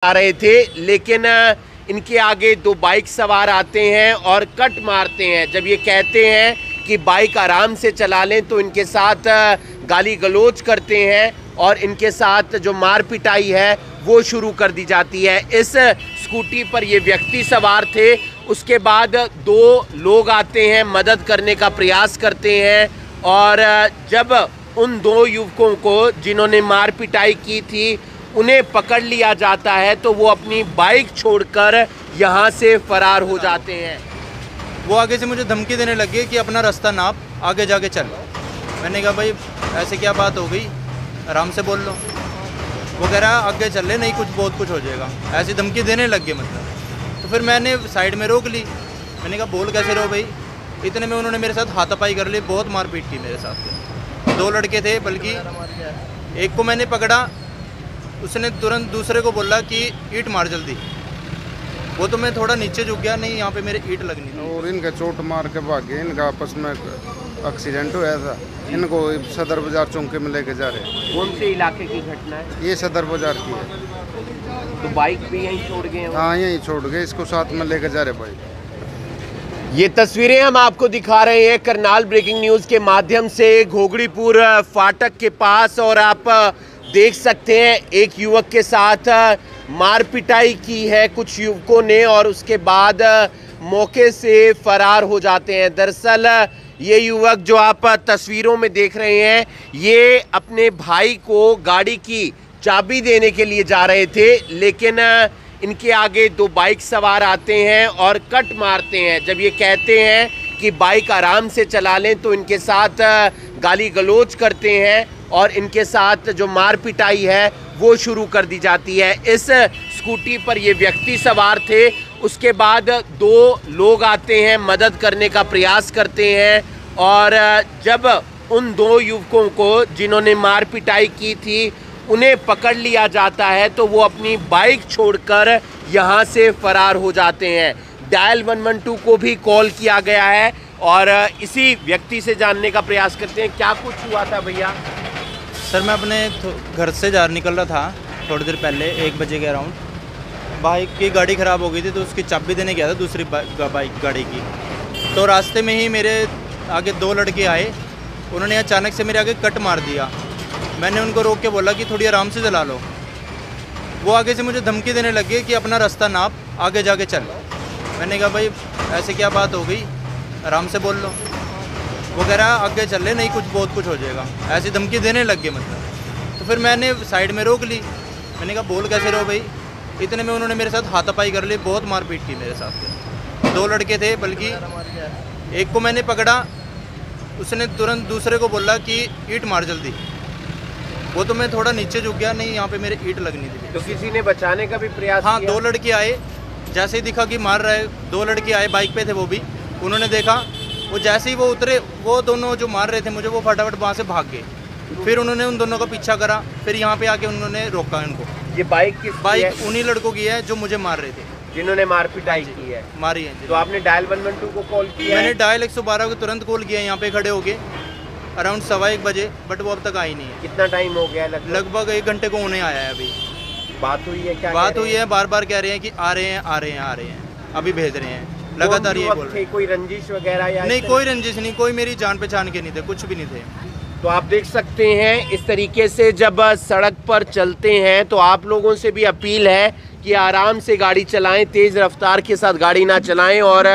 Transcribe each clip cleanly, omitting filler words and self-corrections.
आ रहे थे, लेकिन इनके आगे दो बाइक सवार आते हैं और कट मारते हैं। जब ये कहते हैं कि बाइक आराम से चला लें तो इनके साथ गाली गलौज करते हैं और इनके साथ जो मार पिटाई है वो शुरू कर दी जाती है। इस स्कूटी पर ये व्यक्ति सवार थे। उसके बाद दो लोग आते हैं, मदद करने का प्रयास करते हैं और जब उन दो युवकों को जिन्होंने मार पिटाई की थी उन्हें पकड़ लिया जाता है तो वो अपनी बाइक छोड़कर यहाँ से फरार हो जाते हैं। वो आगे से मुझे धमकी देने लगे कि अपना रास्ता नाप, आगे जाके चल। मैंने कहा भाई ऐसे क्या बात हो गई, आराम से बोल लो। वो कह रहा आगे चल ले, नहीं कुछ बहुत कुछ हो जाएगा, ऐसी धमकी देने लग गए मतलब। तो फिर मैंने साइड में रोक ली। मैंने कहा बोल कैसे रहो भाई। इतने में उन्होंने मेरे साथ हाथापाई कर ली, बहुत मारपीट की मेरे साथ। दो लड़के थे, बल्कि एक को मैंने पकड़ा, उसने तुरंत दूसरे को बोला कि ईंट मार जल्दी। वो तो मैं थोड़ा नीचे झुक गया, नहीं यहाँ पे मेरे ईंट लगनी थी। और इनका चोट मार के भागे। इनका आपस में एक्सीडेंट हुआ था। इनको सदर बाजार चौंके में लेके जा रहे। कौन से इलाके की घटना है? ये सदर बाजार की है। तो बाइक भी यहीं छोड़ गए? हाँ यहीं छोड़ गए, इसको साथ में लेके जा रहे भाई। ये तस्वीरें हम आपको दिखा रहे हैं करनाल ब्रेकिंग न्यूज़ के माध्यम से घोगड़ीपुर फाटक के पास, और आप देख सकते हैं एक युवक के साथ मार पिटाई की है कुछ युवकों ने और उसके बाद मौके से फरार हो जाते हैं। दरअसल ये युवक जो आप तस्वीरों में देख रहे हैं, ये अपने भाई को गाड़ी की चाबी देने के लिए जा रहे थे, लेकिन इनके आगे दो बाइक सवार आते हैं और कट मारते हैं। जब ये कहते हैं कि बाइक आराम से चला लें तो इनके साथ गाली गलौज करते हैं और इनके साथ जो मार पिटाई है वो शुरू कर दी जाती है। इस स्कूटी पर ये व्यक्ति सवार थे। उसके बाद दो लोग आते हैं, मदद करने का प्रयास करते हैं और जब उन दो युवकों को जिन्होंने मार पिटाई की थी उन्हें पकड़ लिया जाता है तो वो अपनी बाइक छोड़कर यहाँ से फरार हो जाते हैं। डायल 112 को भी कॉल किया गया है और इसी व्यक्ति से जानने का प्रयास करते हैं क्या कुछ हुआ था। भैया सर मैं अपने घर से निकल रहा था थोड़ी देर पहले, 1 बजे के अराउंड। बाइक की गाड़ी ख़राब हो गई थी तो उसकी चाबी देने गया था दूसरी बाइक गाड़ी की। तो रास्ते में ही मेरे आगे दो लड़के आए, उन्होंने अचानक से मेरे आगे कट मार दिया। मैंने उनको रोक के बोला कि थोड़ी आराम से चला लो। वो आगे से मुझे धमकी देने लगे कि अपना रास्ता नाप, आगे जाके चल। मैंने कहा भाई ऐसे क्या बात हो गई, आराम से बोल लो। वो कह रहा आगे चल ले, नहीं कुछ बहुत कुछ हो जाएगा, ऐसी धमकी देने लग गए मतलब। तो फिर मैंने साइड में रोक ली। मैंने कहा बोल कैसे रहो भाई। इतने में उन्होंने मेरे साथ हाथापाई कर ली, बहुत मारपीट की मेरे साथ। दो लड़के थे, बल्कि एक को मैंने पकड़ा, उसने तुरंत दूसरे को बोला कि ईंट मार जल्दी। वो तो मैं थोड़ा नीचे झुक गया, नहीं यहाँ पे मेरे ईंट लगनी थी। तो किसी ने बचाने का भी प्रयास हाँ किया? दो लड़के आए, जैसे ही दिखा कि मार रहे, दो लड़के आए, बाइक पे थे वो भी। उन्होंने देखा, वो जैसे ही वो उतरे, वो दोनों जो मार रहे थे मुझे, वो फटाफट वहाँ से भाग गए। फिर उन्होंने उन दोनों का पीछा करा, फिर यहाँ पे आके उन्होंने रोका उनको। ये बाइक किस बाइक उन्हीं लड़कों की है जो मुझे मार रहे थे, जिन्होंने मार पिटाई की है? मारी है। तो आपने डायल 112 को कॉल किया? मैंने डायल 112 को तुरंत कॉल किया, यहाँ पे खड़े हो गए अराउंड 1:15 बजे, बट वो अब तक आई नहीं है। कितना टाइम हो गया? लगभग 1 घंटे को होने आया है। अभी बात हुई है? क्या बात हुई है, बार बार कह रहे हैं कि आ रहे हैं, आ रहे हैं, आ रहे हैं, अभी भेज रहे हैं, लगातार ये बोल रहे हैं। कोई रंजिश वगैरह या नहीं, कोई रंजिश नहीं, कोई मेरी जान पहचान के नहीं थे, कुछ भी नहीं थे। तो आप देख सकते हैं इस तरीके से जब सड़क पर चलते हैं तो आप लोगों से भी अपील है कि आराम से गाड़ी चलाएं, तेज़ रफ्तार के साथ गाड़ी ना चलाएं। और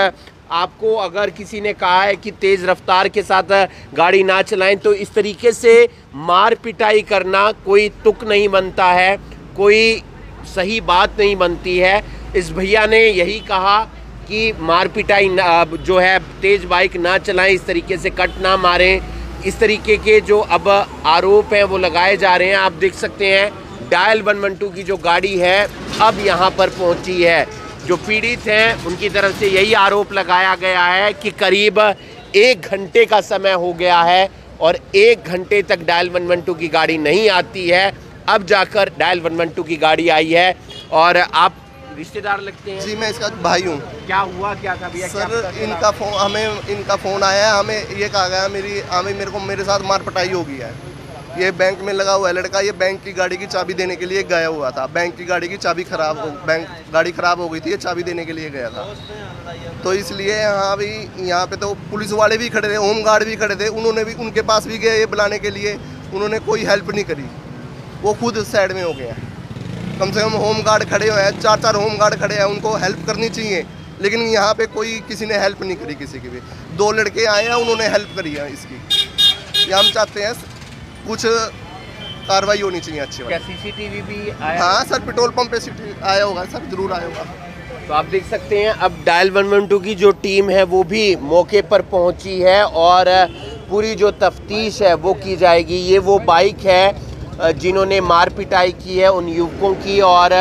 आपको अगर किसी ने कहा है कि तेज़ रफ्तार के साथ गाड़ी ना चलाएं तो इस तरीके से मार पिटाई करना कोई तुक नहीं बनता है, कोई सही बात नहीं बनती है। इस भैया ने यही कहा कि मार पिटाई जो है, तेज़ बाइक ना चलाएं, इस तरीके से कट ना मारें। इस तरीके के जो अब आरोप हैं वो लगाए जा रहे हैं। आप देख सकते हैं डायल 112 की जो गाड़ी है अब यहाँ पर पहुँची है। जो पीड़ित हैं उनकी तरफ से यही आरोप लगाया गया है कि करीब 1 घंटे का समय हो गया है और 1 घंटे तक डायल 112 की गाड़ी नहीं आती है। अब जाकर डायल 112 की गाड़ी आई है। और आप रिश्तेदार लगते हैं? जी मैं इसका भाई हूँ। क्या हुआ, क्या था भैया? सर इनका फ़ोन आया है, हमें ये कहा गया मेरे साथ मार पिटाई हो गई है। ये बैंक में लगा हुआ है लड़का, ये बैंक की गाड़ी की चाबी देने के लिए गया हुआ था। बैंक की गाड़ी की चाबी गाड़ी खराब हो गई थी, ये चाबी देने के लिए गया था। तो इसलिए यहाँ पे तो पुलिस वाले भी खड़े थे, होम गार्ड भी खड़े थे, उन्होंने भी उनके पास भी गए ये बुलाने के लिए, उन्होंने कोई हेल्प नहीं करी, वो खुद साइड में हो गए हैं। कम से कम होम गार्ड खड़े हुए हैं, 4 होम गार्ड खड़े हैं, उनको हेल्प करनी चाहिए, लेकिन यहाँ पे कोई किसी ने हेल्प नहीं करी किसी की भी। 2 लड़के आए हैं, उन्होंने हेल्प करी है इसकी। ये हम चाहते हैं कुछ कार्रवाई होनी चाहिए अच्छी वाली। क्या सीसीटीवी भी आया? हाँ सर, पेट्रोल पंप पे आया होगा सर, जरूर आया होगा। तो आप देख सकते हैं अब डायल 112 की जो टीम है वो भी मौके पर पहुंची है और पूरी जो तफ्तीश है वो की जाएगी। ये वो बाइक है जिन्होंने मार पिटाई की है उन युवकों की, और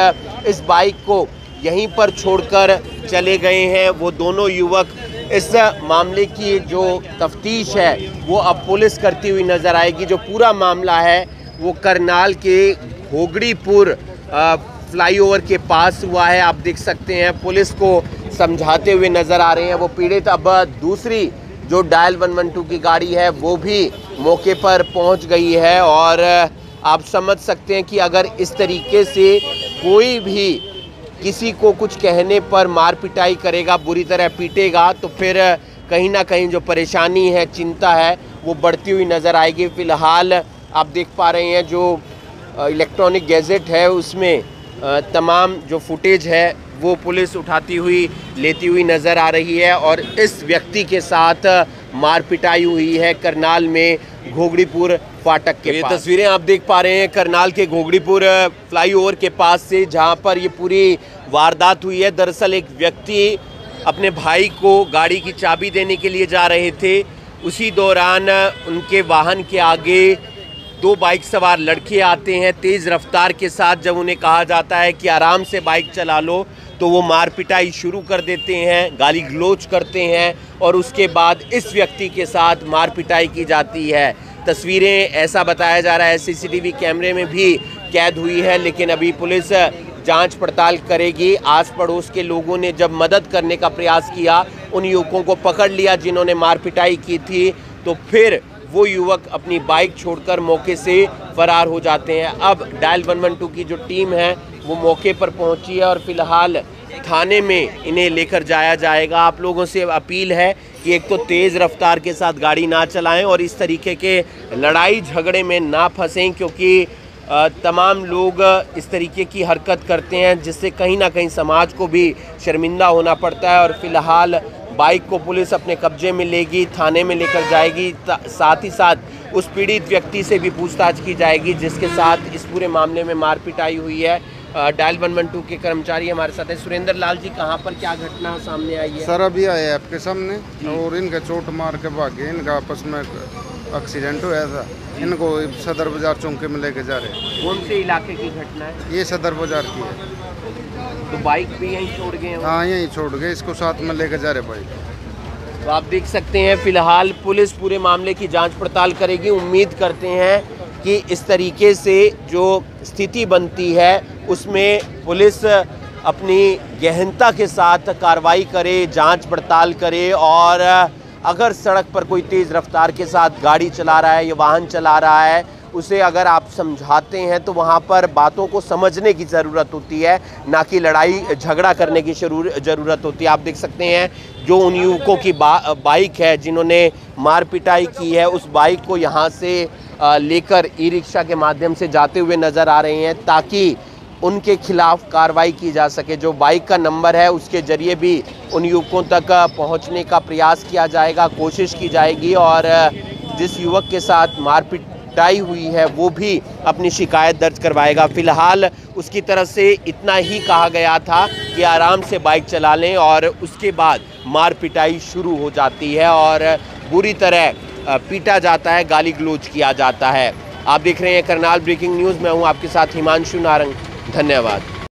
इस बाइक को यहीं पर छोड़कर चले गए हैं वो दोनों युवक। इस मामले की जो तफ्तीश है वो अब पुलिस करती हुई नज़र आएगी। जो पूरा मामला है वो करनाल के घोगड़ीपुर फ्लाईओवर के पास हुआ है। आप देख सकते हैं पुलिस को समझाते हुए नज़र आ रहे हैं वो पीड़ित। अब दूसरी जो डायल 112 की गाड़ी है वो भी मौके पर पहुंच गई है, और आप समझ सकते हैं कि अगर इस तरीके से कोई भी किसी को कुछ कहने पर मार पिटाई करेगा, बुरी तरह पीटेगा, तो फिर कहीं ना कहीं जो परेशानी है, चिंता है, वो बढ़ती हुई नज़र आएगी। फ़िलहाल आप देख पा रहे हैं जो इलेक्ट्रॉनिक गैजेट है उसमें तमाम जो फुटेज है वो पुलिस उठाती हुई लेती हुई नज़र आ रही है, और इस व्यक्ति के साथ मार पिटाई हुई है करनाल में घोगड़ीपुर फाटक के पास। ये तस्वीरें आप देख पा रहे हैं करनाल के घोगड़ीपुर फ्लाईओवर के पास से, जहां पर ये पूरी वारदात हुई है। दरअसल एक व्यक्ति अपने भाई को गाड़ी की चाबी देने के लिए जा रहे थे, उसी दौरान उनके वाहन के आगे 2 बाइक सवार लड़के आते हैं तेज़ रफ्तार के साथ। जब उन्हें कहा जाता है कि आराम से बाइक चला लो तो वो मार पिटाई शुरू कर देते हैं, गाली गलौज करते हैं, और उसके बाद इस व्यक्ति के साथ मार पिटाई की जाती है। तस्वीरें ऐसा बताया जा रहा है सीसीटीवी कैमरे में भी कैद हुई है, लेकिन अभी पुलिस जांच पड़ताल करेगी। आस पड़ोस के लोगों ने जब मदद करने का प्रयास किया, उन युवकों को पकड़ लिया जिन्होंने मार पिटाई की थी, तो फिर वो युवक अपनी बाइक छोड़कर मौके से फरार हो जाते हैं। अब डायल 112 की जो टीम है वो मौके पर पहुंची है और फिलहाल थाने में इन्हें लेकर जाया जाएगा। आप लोगों से अपील है कि एक तो तेज़ रफ्तार के साथ गाड़ी ना चलाएं और इस तरीके के लड़ाई झगड़े में ना फंसें, क्योंकि तमाम लोग इस तरीके की हरकत करते हैं जिससे कहीं ना कहीं समाज को भी शर्मिंदा होना पड़ता है। और फिलहाल बाइक को पुलिस अपने कब्जे में लेगी, थाने में लेकर जाएगी, साथ ही साथ उस पीड़ित व्यक्ति से भी पूछताछ की जाएगी जिसके साथ इस पूरे मामले में मार पिटाई हुई है। डायल 112 के कर्मचारी हमारे साथ है। सुरेंद्र लाल जी, कहाँ पर क्या घटना सामने आई है? सर अभी आए आपके सामने और इनका चोट मार के भागे, इनका आपस में एक्सीडेंट हुआ था, इनको सदर बाजार चौके में लेके जा रहे। कौन से इलाके की घटना है? ये सदर बाजार की है। तो बाइक भी यहीं छोड़ गए? हाँ यहीं छोड़ गए, इसको साथ में लेके जा रहे बाइक। तो आप देख सकते हैं फिलहाल पुलिस पूरे मामले की जांच पड़ताल करेगी। उम्मीद करते हैं कि इस तरीके से जो स्थिति बनती है उसमें पुलिस अपनी गहनता के साथ कार्रवाई करे, जांच पड़ताल करे, और अगर सड़क पर कोई तेज़ रफ्तार के साथ गाड़ी चला रहा है या वाहन चला रहा है, उसे अगर आप समझाते हैं तो वहाँ पर बातों को समझने की ज़रूरत होती है, ना कि लड़ाई झगड़ा करने की ज़रूरत होती है। आप देख सकते हैं जो उन युवकों की बाइक है जिन्होंने मार पिटाई की है, उस बाइक को यहाँ से लेकर ई रिक्शा के माध्यम से जाते हुए नज़र आ रहे हैं ताकि उनके खिलाफ कार्रवाई की जा सके। जो बाइक का नंबर है उसके ज़रिए भी उन युवकों तक पहुँचने का प्रयास किया जाएगा, कोशिश की जाएगी, और जिस युवक के साथ मारपीटाई हुई है वो भी अपनी शिकायत दर्ज करवाएगा। फ़िलहाल उसकी तरफ से इतना ही कहा गया था कि आराम से बाइक चला लें, और उसके बाद मार पिटाई शुरू हो जाती है और बुरी तरह पीटा जाता है, गाली गलौज किया जाता है। आप देख रहे हैं करनाल ब्रेकिंग न्यूज़, मैं हूं आपके साथ हिमांशु नारंग। धन्यवाद।